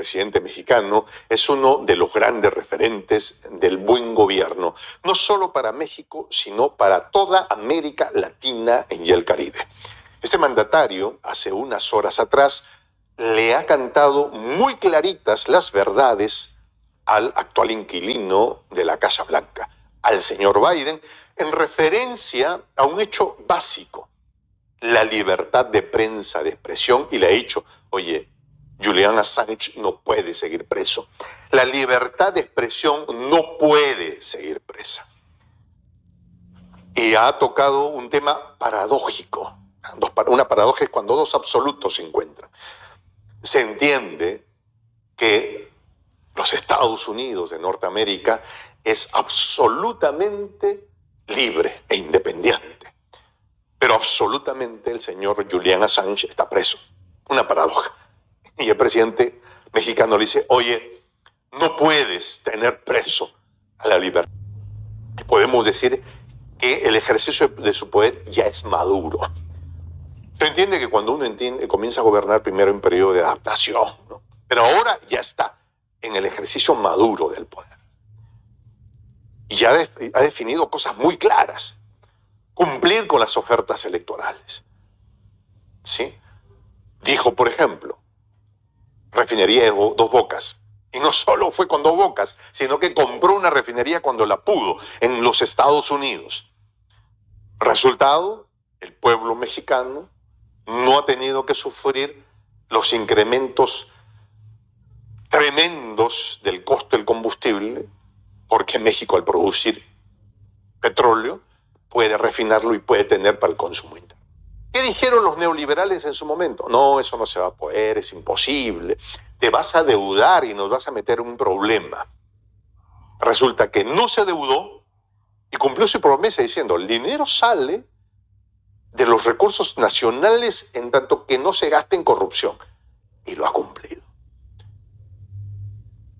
presidente mexicano, es uno de los grandes referentes del buen gobierno, no solo para México, sino para toda América Latina y el Caribe. Este mandatario, hace unas horas atrás, le ha cantado muy claritas las verdades al actual inquilino de la Casa Blanca, al señor Biden, en referencia a un hecho básico, la libertad de prensa, de expresión, y le ha dicho, oye, Julian Assange no puede seguir preso. La libertad de expresión no puede seguir presa. Y ha tocado un tema paradójico. Una paradoja es cuando dos absolutos se encuentran. Se entiende que los Estados Unidos de Norteamérica es absolutamente libre e independiente. Pero absolutamente el señor Julian Assange está preso. Una paradoja. Y el presidente mexicano le dice, oye, no puedes tener preso a la libertad. Y podemos decir que el ejercicio de su poder ya es maduro. Se entiende que cuando uno comienza a gobernar primero en un periodo de adaptación, ¿no? Pero ahora ya está en el ejercicio maduro del poder. Y ya ha definido cosas muy claras. Cumplir con las ofertas electorales. ¿Sí? Dijo, por ejemplo, refinería de Dos Bocas. Y no solo fue con Dos Bocas, sino que compró una refinería cuando la pudo en los Estados Unidos. Resultado, el pueblo mexicano no ha tenido que sufrir los incrementos tremendos del costo del combustible, porque México, al producir petróleo, puede refinarlo y puede tener para el consumo interno. ¿Qué dijeron los neoliberales en su momento? No, eso no se va a poder, es imposible. Te vas a deudar y nos vas a meter en un problema. Resulta que no se deudó y cumplió su promesa diciendo, el dinero sale de los recursos nacionales en tanto que no se gaste en corrupción. Y lo ha cumplido.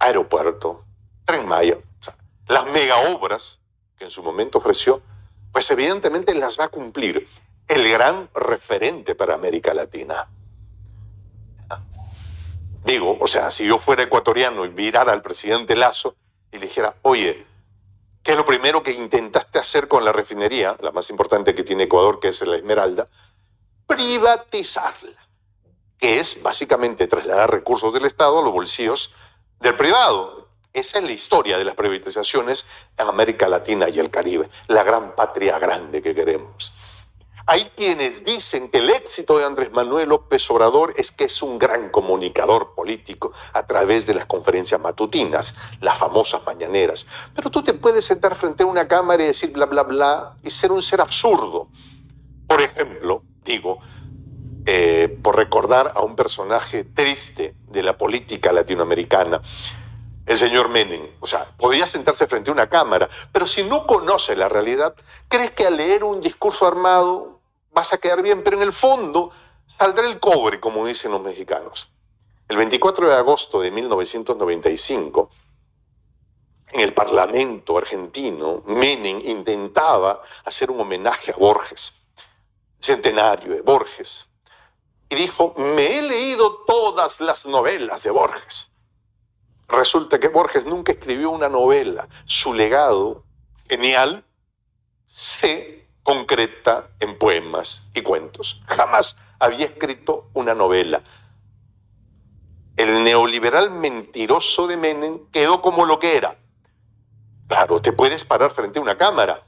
Aeropuerto, Tren Maya, o sea, las megaobras que en su momento ofreció, pues evidentemente las va a cumplir. El gran referente para América Latina. Digo, o sea, si yo fuera ecuatoriano y mirara al presidente Lasso y le dijera, oye, ¿qué es lo primero que intentaste hacer con la refinería, la más importante que tiene Ecuador, que es la Esmeralda? Privatizarla, que es básicamente trasladar recursos del Estado a los bolsillos del privado. Esa es la historia de las privatizaciones en América Latina y el Caribe, la gran patria grande que queremos. Hay quienes dicen que el éxito de Andrés Manuel López Obrador es que es un gran comunicador político a través de las conferencias matutinas, las famosas mañaneras. Pero tú te puedes sentar frente a una cámara y decir bla, bla, bla, y ser un ser absurdo. Por ejemplo, digo, por recordar a un personaje triste de la política latinoamericana, el señor Menem. O sea, podía sentarse frente a una cámara, pero si no conoce la realidad, crees que al leer un discurso armado vas a quedar bien, pero en el fondo saldrá el cobre, como dicen los mexicanos. El 24 de agosto de 1995, en el Parlamento argentino, Menem intentaba hacer un homenaje a Borges, centenario de Borges, y dijo, me he leído todas las novelas de Borges. Resulta que Borges nunca escribió una novela. Su legado genial se concreta en poemas y cuentos. Jamás había escrito una novela. El neoliberal mentiroso de Menem quedó como lo que era. Claro, te puedes parar frente a una cámara,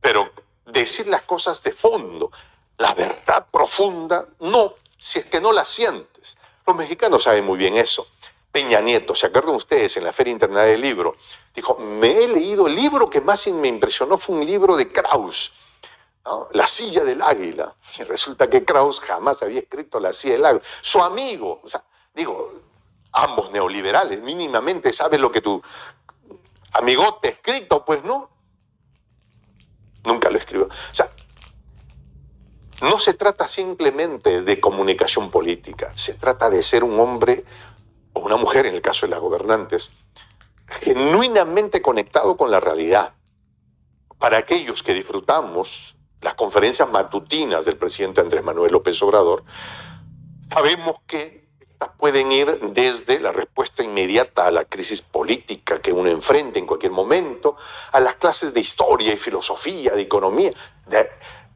pero decir las cosas de fondo, la verdad profunda, no, si es que no la sientes. Los mexicanos saben muy bien eso. Peña Nieto, ¿se acuerdan ustedes en la Feria Internacional del Libro? Dijo, me he leído, el libro que más me impresionó fue un libro de Krauss, ¿no? La silla del águila. Y resulta que Krauss jamás había escrito La silla del águila. Su amigo, o sea, digo, ambos neoliberales, mínimamente sabes lo que tu amigote ha escrito, pues no. Nunca lo escribió. O sea, no se trata simplemente de comunicación política, se trata de ser un hombre o una mujer, en el caso de las gobernantes, genuinamente conectado con la realidad. Para aquellos que disfrutamos las conferencias matutinas del presidente Andrés Manuel López Obrador, sabemos que respuestas pueden ir desde la respuesta inmediata a la crisis política que uno enfrenta en cualquier momento, a las clases de historia y filosofía, de economía,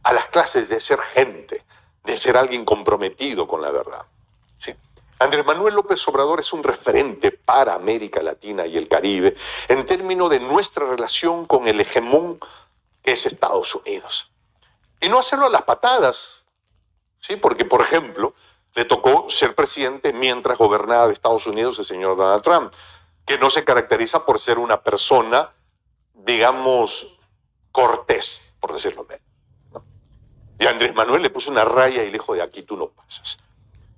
a las clases de ser gente, de ser alguien comprometido con la verdad. ¿Sí? Andrés Manuel López Obrador es un referente para América Latina y el Caribe en términos de nuestra relación con el hegemón que es Estados Unidos. Y no hacerlo a las patadas, ¿sí? Porque, por ejemplo, le tocó ser presidente mientras gobernaba Estados Unidos el señor Donald Trump, que no se caracteriza por ser una persona, digamos, cortés, por decirlo menos, ¿no? Y Andrés Manuel le puso una raya y le dijo: de aquí tú no pasas.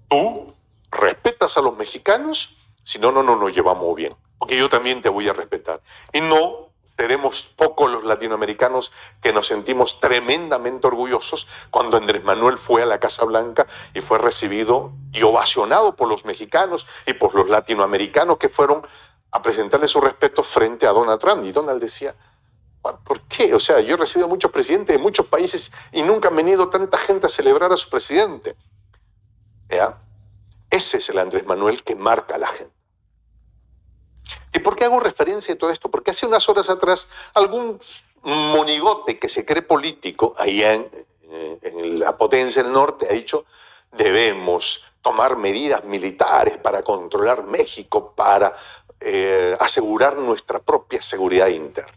Tú respetas a los mexicanos, si no, no nos llevamos bien, porque yo también te voy a respetar. Y no seremos pocos los latinoamericanos que nos sentimos tremendamente orgullosos cuando Andrés Manuel fue a la Casa Blanca y fue recibido y ovacionado por los mexicanos y por los latinoamericanos que fueron a presentarle su respeto frente a Donald Trump. Y Donald decía: ¿por qué? O sea, yo he recibido a muchos presidentes de muchos países y nunca han venido tanta gente a celebrar a su presidente. ¿Ya? Ese es el Andrés Manuel que marca a la gente. ¿Y por qué hago referencia a todo esto? Porque hace unas horas atrás algún monigote que se cree político allá en la potencia del norte ha dicho: debemos tomar medidas militares para controlar México, para asegurar nuestra propia seguridad interna.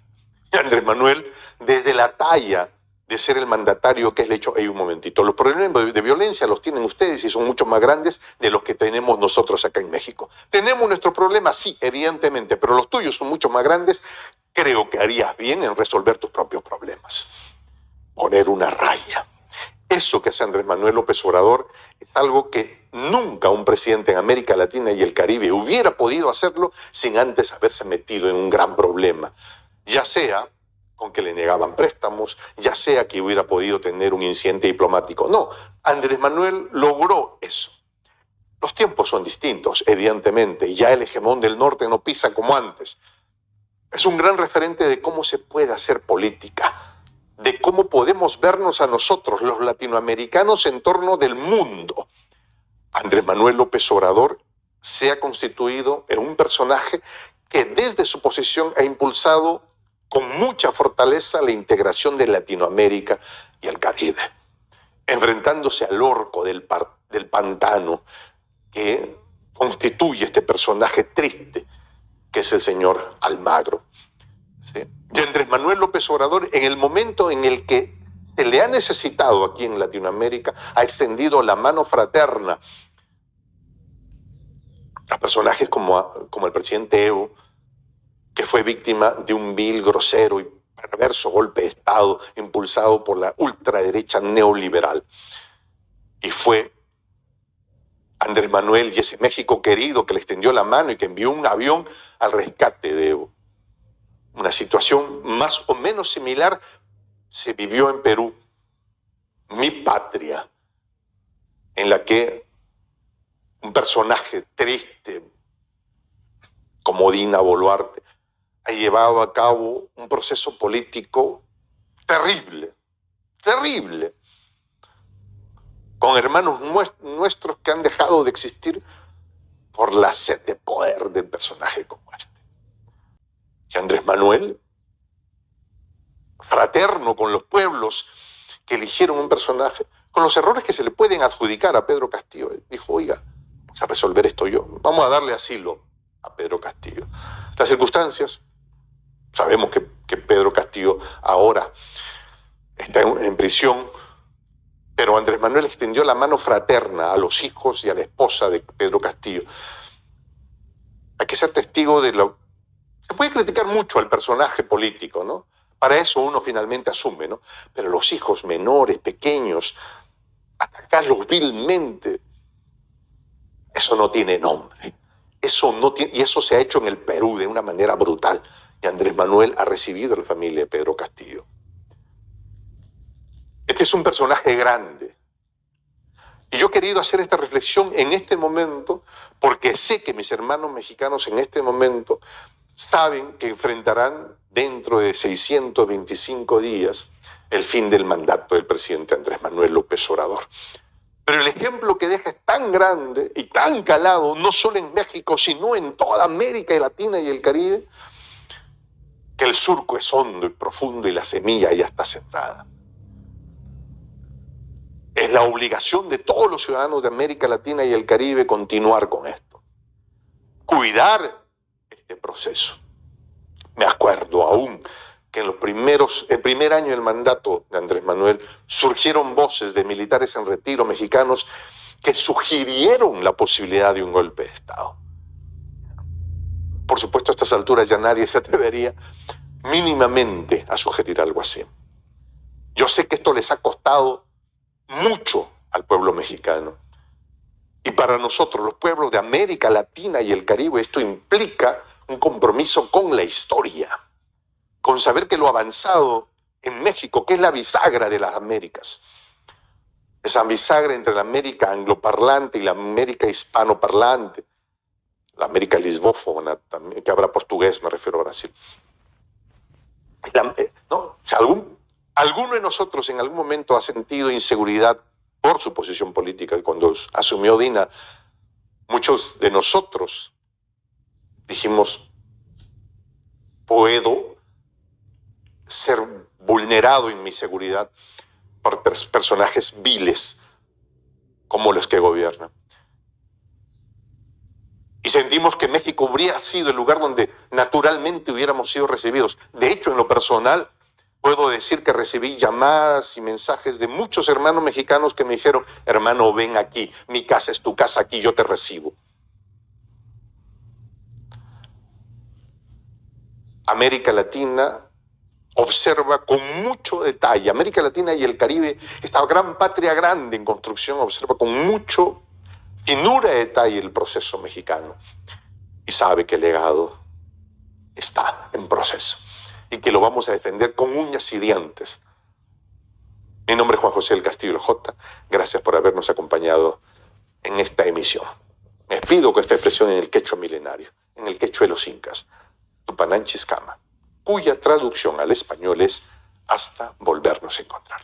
Y Andrés Manuel, desde la talla de ser el mandatario que es, le hecho: hay un momentito, los problemas de violencia los tienen ustedes y son mucho más grandes de los que tenemos nosotros acá en México. Tenemos nuestro problema, sí, evidentemente, pero los tuyos son mucho más grandes. Creo que harías bien en resolver tus propios problemas. Poner una raya. Eso que hace Andrés Manuel López Obrador es algo que nunca un presidente en América Latina y el Caribe hubiera podido hacerlo sin antes haberse metido en un gran problema, ya sea con que le negaban préstamos, ya sea que hubiera podido tener un incidente diplomático. No, Andrés Manuel logró eso. Los tiempos son distintos, evidentemente, y ya el hegemón del norte no pisa como antes. Es un gran referente de cómo se puede hacer política, de cómo podemos vernos a nosotros, los latinoamericanos, en torno del mundo. Andrés Manuel López Obrador se ha constituido en un personaje que desde su posición ha impulsado con mucha fortaleza la integración de Latinoamérica y el Caribe, enfrentándose al orco del pantano que constituye este personaje triste que es el señor Almagro. ¿Sí? Y Andrés Manuel López Obrador, en el momento en el que se le ha necesitado aquí en Latinoamérica, ha extendido la mano fraterna a personajes como el presidente Evo, que fue víctima de un vil, grosero y perverso golpe de Estado impulsado por la ultraderecha neoliberal. Y fue Andrés Manuel y ese México querido que le extendió la mano y que envió un avión al rescate de Evo. Una situación más o menos similar se vivió en Perú, mi patria, en la que un personaje triste como Dina Boluarte ha llevado a cabo un proceso político terrible, terrible, con hermanos nuestros que han dejado de existir por la sed de poder del personaje como este. Y Andrés Manuel, fraterno con los pueblos que eligieron un personaje, con los errores que se le pueden adjudicar a Pedro Castillo, dijo: oiga, vamos a resolver esto vamos a darle asilo a Pedro Castillo. Las circunstancias, sabemos que Pedro Castillo ahora está en prisión, pero Andrés Manuel extendió la mano fraterna a los hijos y a la esposa de Pedro Castillo. Hay que ser testigo de lo... Se puede criticar mucho al personaje político, ¿no? Para eso uno finalmente asume, ¿no? Pero los hijos menores, pequeños, atacarlos vilmente, eso no tiene nombre. Y eso se ha hecho en el Perú de una manera brutal. Y Andrés Manuel ha recibido a la familia de Pedro Castillo. Este es un personaje grande. Y yo he querido hacer esta reflexión en este momento porque sé que mis hermanos mexicanos en este momento saben que enfrentarán dentro de 625 días el fin del mandato del presidente Andrés Manuel López Obrador. Pero el ejemplo que deja es tan grande y tan calado, no solo en México, sino en toda América Latina y el Caribe, que el surco es hondo y profundo y la semilla ya está sembrada. Es la obligación de todos los ciudadanos de América Latina y el Caribe continuar con esto. Cuidar este proceso. Me acuerdo aún que en el primer año del mandato de Andrés Manuel, surgieron voces de militares en retiro mexicanos que sugirieron la posibilidad de un golpe de Estado. Por supuesto, a estas alturas ya nadie se atrevería mínimamente a sugerir algo así. Yo sé que esto les ha costado mucho al pueblo mexicano. Y para nosotros, los pueblos de América Latina y el Caribe, esto implica un compromiso con la historia, con saber que lo avanzado en México, que es la bisagra de las Américas, esa bisagra entre la América angloparlante y la América hispanoparlante, la América lisbófona, también, que habla portugués, me refiero a Brasil. ¿No? O sea, alguno de nosotros en algún momento ha sentido inseguridad por su posición política. Cuando asumió Dina, muchos de nosotros dijimos, puedo ser vulnerado en mi seguridad por personajes viles como los que gobiernan. Y sentimos que México habría sido el lugar donde naturalmente hubiéramos sido recibidos. De hecho, en lo personal, puedo decir que recibí llamadas y mensajes de muchos hermanos mexicanos que me dijeron, hermano, ven aquí, mi casa es tu casa, aquí yo te recibo. América Latina observa con mucho detalle, América Latina y el Caribe, esta gran patria grande en construcción, observa con mucho finura de detalle el proceso mexicano y sabe que el legado está en proceso y que lo vamos a defender con uñas y dientes. Mi nombre es Juan José del Castillo del J. Gracias por habernos acompañado en esta emisión. Me despido con esta expresión en el quechua milenario, en el quechua de los incas, Tupananchis Kama, cuya traducción al español es hasta volvernos a encontrar.